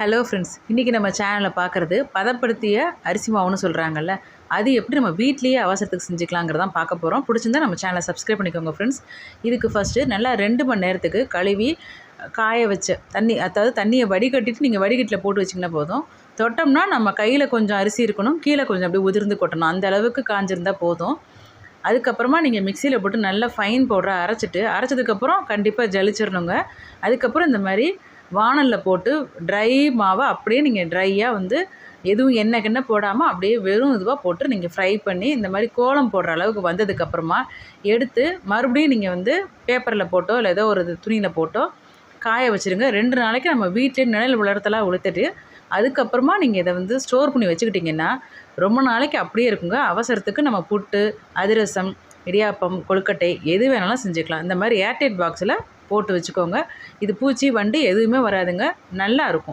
Hello friends, இன்றைக்கி நம்ம சேனலில் பார்க்குறது பதப்படுத்திய அரிசி மாவுன்னு சொல்கிறாங்கல்ல, அது எப்படி நம்ம வீட்லேயே அவசரத்துக்கு செஞ்சுக்கலாங்கிறதான் பார்க்க போகிறோம். பிடிச்சிருந்தா நம்ம சேனலை சப்ஸ்கிரைப் பண்ணிக்கோங்க ஃப்ரெண்ட்ஸ். இதுக்கு ஃபஸ்ட்டு நல்லா 2 மணி நேரத்துக்கு கழுவி காய வச்ச தண்ணி, அதாவது தண்ணியை வடிகட்டிட்டு நீங்கள் வடிகட்டில் போட்டு வச்சிங்கன்னா போதும். தொட்டோம்னா நம்ம கையில் கொஞ்சம் அரிசி இருக்கணும், கீழே கொஞ்சம் அப்படியே உதிர்ந்து கொட்டணும், அந்த அளவுக்கு காஞ்சிருந்தால் போதும். அதுக்கப்புறமா நீங்கள் மிக்சியில் போட்டு நல்லா ஃபைன் பவுடராக அரைச்சதுக்கப்புறம் கண்டிப்பாக ஜலிச்சிடணுங்க. அதுக்கப்புறம் இந்த மாதிரி வாணலில் போட்டு ட்ரை மாவை அப்படியே நீங்கள் ட்ரையாக எதுவும் எண்ணெய் போடாமல் அப்படியே வெறும் இதுவாக போட்டு நீங்கள் ஃப்ரை பண்ணி இந்த மாதிரி கோலம் போடுற அளவுக்கு வந்ததுக்கப்புறமா எடுத்து மறுபடியும் நீங்கள் பேப்பரில் போட்டோ இல்லை ஏதோ ஒரு துணியில் போட்டோ காய வச்சுருங்க. 2 நாளைக்கு நம்ம வீட்டிலே நிழல் உலரத்தெல்லாம் உளுத்துட்டு அதுக்கப்புறமா நீங்கள் இதை ஸ்டோர் பண்ணி வச்சுக்கிட்டிங்கன்னா ரொம்ப நாளைக்கு அப்படியே இருக்குங்க. அவசரத்துக்கு நம்ம புட்டு, அதிரசம், இடியாப்பம், கொழுக்கட்டை எது வேணாலும் செஞ்சுக்கலாம். இந்த மாதிரி ஏர்டைட் பாக்ஸில் போட்டு வச்சுக்கோங்க. இது பூச்சி வண்டு எதுவுமே வராதுங்க, நல்லா இருக்கும்.